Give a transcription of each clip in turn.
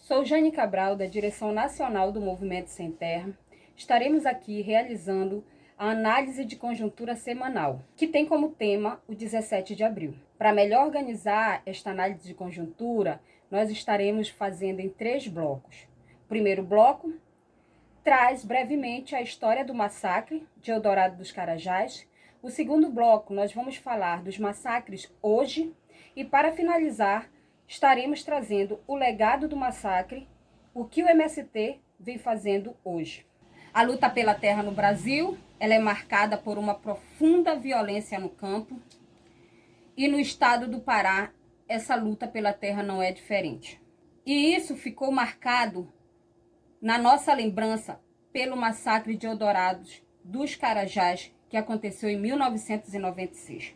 Sou Jane Cabral, da Direção Nacional do Movimento Sem Terra. Estaremos aqui realizando a análise de conjuntura semanal, que tem como tema o 17 de abril. Para melhor organizar esta análise de conjuntura, nós estaremos fazendo em 3 blocos. O primeiro bloco traz brevemente a história do massacre de Eldorado dos Carajás. O segundo bloco, nós vamos falar dos massacres hoje. E para finalizar, estaremos trazendo o legado do massacre, o que o MST vem fazendo hoje. A luta pela terra no Brasil, ela é marcada por uma profunda violência no campo. E no estado do Pará, essa luta pela terra não é diferente. E isso ficou marcado na nossa lembrança pelo massacre de Eldorado dos Carajás, que aconteceu em 1996.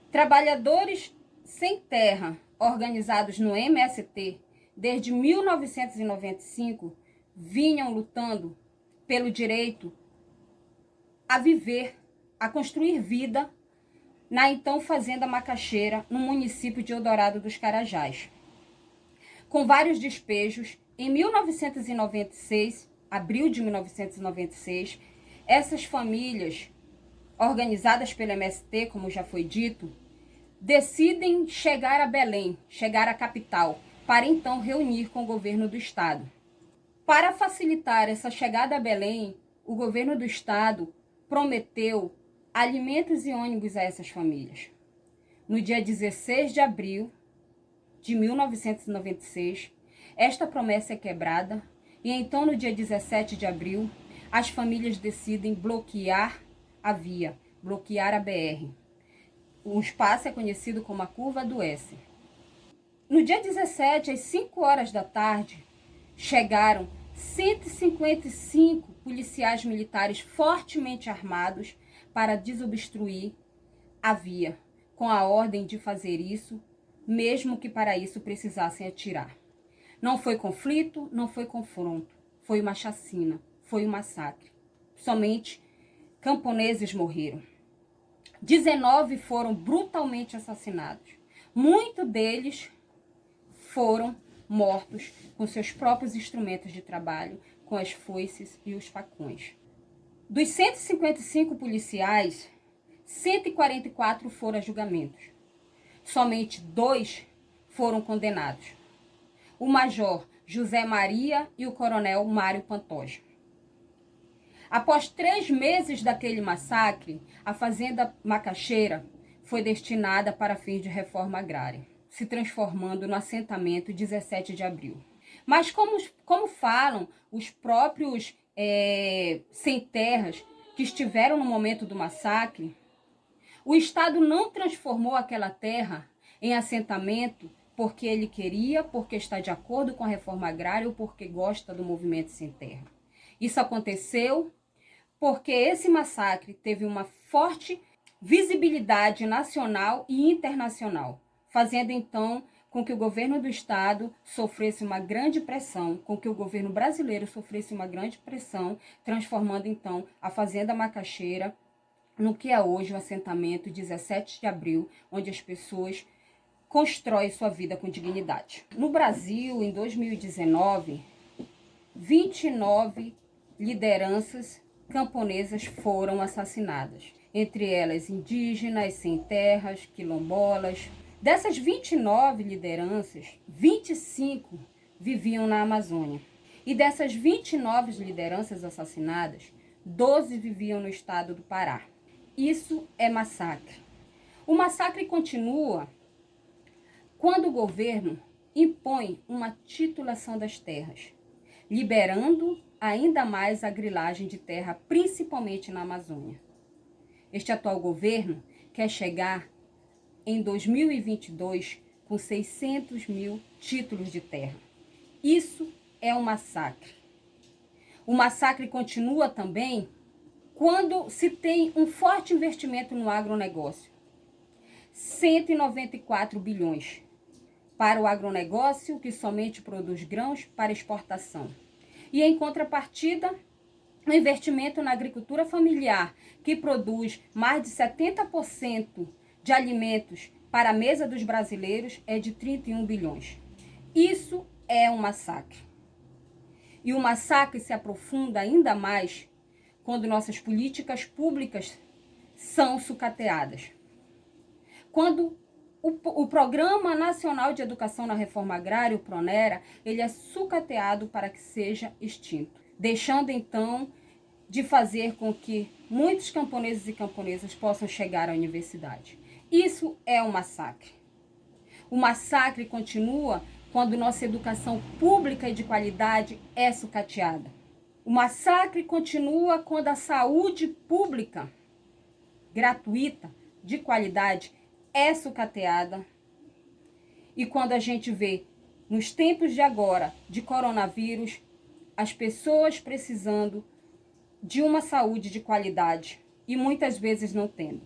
Trabalhadores sem terra, organizados no MST, desde 1995, vinham lutando pelo direito a viver, a construir vida na então Fazenda Macaxeira, no município de Eldorado dos Carajás. Com vários despejos, em 1996, abril de 1996, essas famílias, organizadas pelo MST, como já foi dito, decidem chegar a Belém, chegar à capital, para então reunir com o governo do estado. Para facilitar essa chegada a Belém, o governo do estado prometeu alimentos e ônibus a essas famílias. No dia 16 de abril de 1996, esta promessa é quebrada e então no dia 17 de abril, as famílias decidem bloquear a via, bloquear a BR. O espaço é conhecido como a Curva do S. No dia 17, às 5 horas da tarde, chegaram 155 policiais militares fortemente armados para desobstruir a via, com a ordem de fazer isso, mesmo que para isso precisassem atirar. Não foi conflito, não foi confronto, foi uma chacina, foi um massacre. Somente camponeses morreram. 19 foram brutalmente assassinados. Muitos deles foram mortos com seus próprios instrumentos de trabalho, com as foices e os facões. Dos 155 policiais, 144 foram a julgamentos. Somente 2 foram condenados. O major José Maria e o coronel Mário Pantoja. Após 3 meses daquele massacre, a Fazenda Macaxeira foi destinada para fins de reforma agrária, se transformando no assentamento 17 de abril. Mas como falam os próprios sem terras que estiveram no momento do massacre, o Estado não transformou aquela terra em assentamento porque ele queria, porque está de acordo com a reforma agrária ou porque gosta do movimento sem terra. Isso aconteceu porque esse massacre teve uma forte visibilidade nacional e internacional, fazendo então com que o governo do estado sofresse uma grande pressão, com que o governo brasileiro sofresse uma grande pressão, transformando então a Fazenda Macaxeira no que é hoje o assentamento 17 de abril, onde as pessoas constroem sua vida com dignidade. No Brasil, em 2019, 29 lideranças camponesas foram assassinadas, entre elas indígenas, sem terras, quilombolas. Dessas 29 lideranças, 25 viviam na Amazônia. E dessas 29 lideranças assassinadas, 12 viviam no estado do Pará. Isso é massacre. O massacre continua quando o governo impõe uma titulação das terras, liberando ainda mais a grilagem de terra, principalmente na Amazônia. Este atual governo quer chegar em 2022 com 600 mil títulos de terra. Isso é um massacre. O massacre continua também quando se tem um forte investimento no agronegócio. 194 bilhões para o agronegócio, que somente produz grãos para exportação. E em contrapartida, o investimento na agricultura familiar, que produz mais de 70% de alimentos para a mesa dos brasileiros, é de 31 bilhões. Isso é um massacre. E o massacre se aprofunda ainda mais quando nossas políticas públicas são sucateadas. Quando o Programa Nacional de Educação na Reforma Agrária, o PRONERA, ele é sucateado para que seja extinto, deixando então de fazer com que muitos camponeses e camponesas possam chegar à universidade. Isso é um massacre. O massacre continua quando nossa educação pública e de qualidade é sucateada. O massacre continua quando a saúde pública, gratuita, de qualidade, é sucateada. E quando a gente vê, nos tempos de agora, de coronavírus, as pessoas precisando de uma saúde de qualidade e muitas vezes não tendo.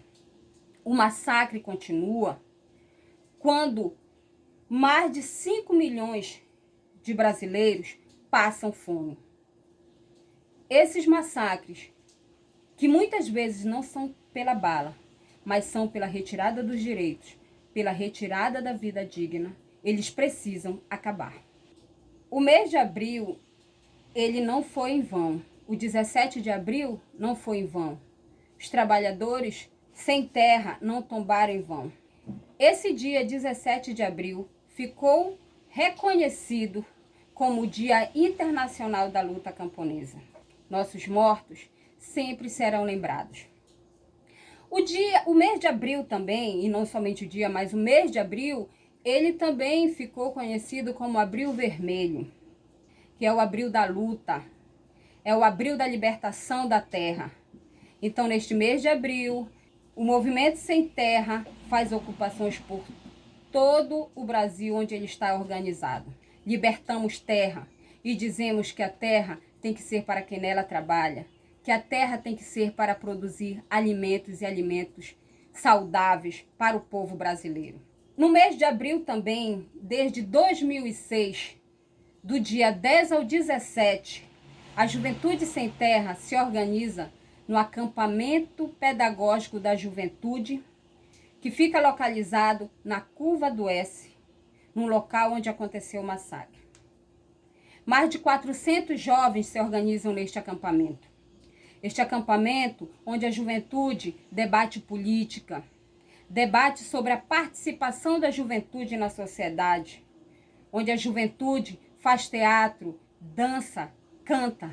O massacre continua quando mais de 5 milhões de brasileiros passam fome. Esses massacres, que muitas vezes não são pela bala, mas são pela retirada dos direitos, pela retirada da vida digna, eles precisam acabar. O mês de abril, ele não foi em vão. O 17 de abril não foi em vão. Os trabalhadores sem terra não tombaram em vão. Esse dia 17 de abril ficou reconhecido como o Dia Internacional da Luta Camponesa. Nossos mortos sempre serão lembrados. O mês de abril também, e não somente o dia, mas o mês de abril, ele também ficou conhecido como Abril Vermelho, que é o abril da luta, é o abril da libertação da terra. Então, neste mês de abril, o Movimento Sem Terra faz ocupações por todo o Brasil onde ele está organizado. Libertamos terra e dizemos que a terra tem que ser para quem nela trabalha, que a terra tem que ser para produzir alimentos e alimentos saudáveis para o povo brasileiro. No mês de abril também, desde 2006, do dia 10 ao 17, a Juventude Sem Terra se organiza no acampamento pedagógico da juventude, que fica localizado na Curva do S, num local onde aconteceu o massacre. Mais de 400 jovens se organizam neste acampamento. Este acampamento onde a juventude debate política, debate sobre a participação da juventude na sociedade, onde a juventude faz teatro, dança, canta,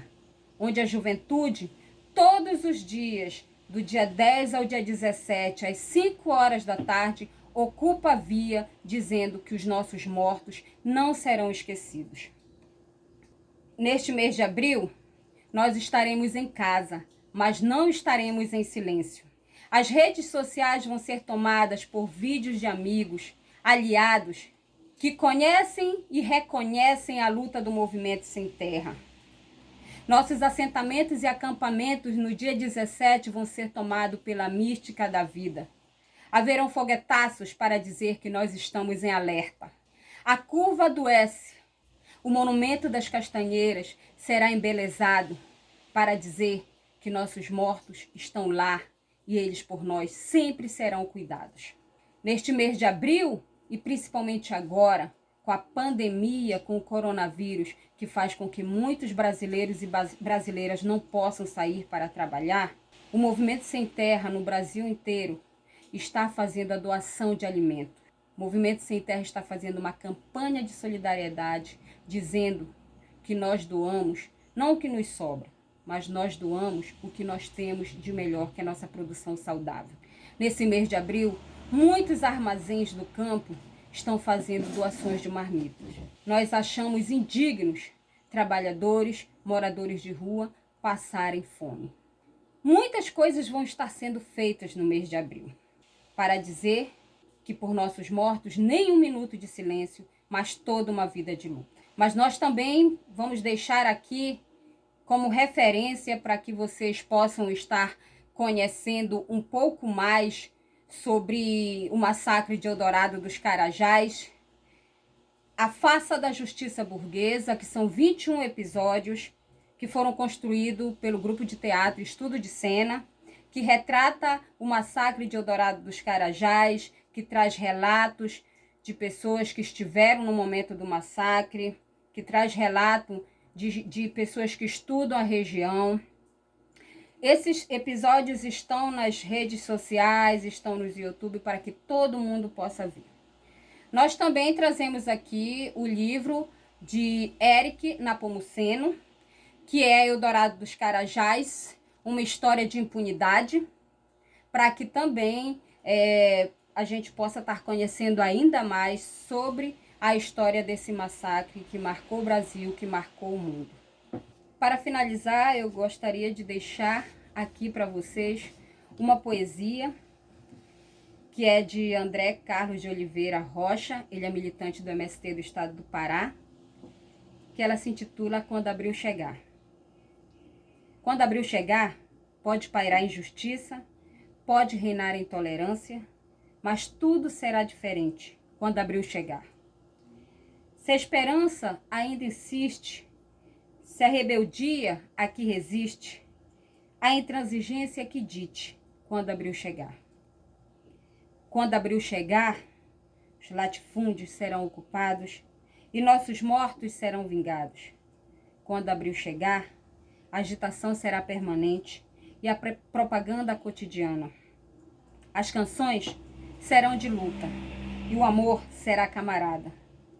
onde a juventude, todos os dias, do dia 10 ao dia 17, às 5 horas da tarde, ocupa a via dizendo que os nossos mortos não serão esquecidos. Neste mês de abril, nós estaremos em casa, mas não estaremos em silêncio. As redes sociais vão ser tomadas por vídeos de amigos, aliados, que conhecem e reconhecem a luta do Movimento Sem Terra. Nossos assentamentos e acampamentos no dia 17 vão ser tomados pela mística da vida. Haverão foguetaços para dizer que nós estamos em alerta. A Curva do S, o Monumento das Castanheiras, será embelezado para dizer que nossos mortos estão lá e eles por nós sempre serão cuidados. Neste mês de abril, e principalmente agora, com a pandemia, com o coronavírus, que faz com que muitos brasileiros e brasileiras não possam sair para trabalhar, o Movimento Sem Terra no Brasil inteiro está fazendo a doação de alimentos. O Movimento Sem Terra está fazendo uma campanha de solidariedade, dizendo que nós doamos, não o que nos sobra, mas nós doamos o que nós temos de melhor, que é a nossa produção saudável. Nesse mês de abril, muitos armazéns do campo estão fazendo doações de marmitas. Nós achamos indignos trabalhadores, moradores de rua, passarem fome. Muitas coisas vão estar sendo feitas no mês de abril, para dizer que por nossos mortos, nem um minuto de silêncio, mas toda uma vida de luta. Mas nós também vamos deixar aqui como referência para que vocês possam estar conhecendo um pouco mais sobre o massacre de Eldorado dos Carajás, A Farsa da Justiça Burguesa, que são 21 episódios que foram construídos pelo grupo de teatro Estudo de Cena, que retrata o massacre de Eldorado dos Carajás, que traz relatos de pessoas que estiveram no momento do massacre, que traz relato de pessoas que estudam a região. Esses episódios estão nas redes sociais, estão no YouTube, para que todo mundo possa ver. Nós também trazemos aqui o livro de Eric Napomuceno, que é Eldorado dos Carajás, uma história de impunidade, para que também a gente possa estar conhecendo ainda mais sobre a história desse massacre que marcou o Brasil, que marcou o mundo. Para finalizar, eu gostaria de deixar aqui para vocês uma poesia que é de André Carlos de Oliveira Rocha, ele é militante do MST do estado do Pará, que ela se intitula Quando Abril Chegar. Quando abril chegar, pode pairar injustiça, pode reinar intolerância, mas tudo será diferente quando abril chegar. Se a esperança ainda insiste, se a rebeldia aqui resiste, a intransigência que dite quando abril chegar. Quando abril chegar, os latifúndios serão ocupados e nossos mortos serão vingados. Quando abril chegar, a agitação será permanente e a propaganda cotidiana. As canções serão de luta e o amor será camarada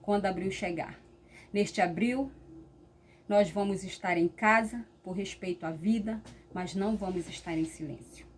quando abril chegar. Neste abril, nós vamos estar em casa por respeito à vida, mas não vamos estar em silêncio.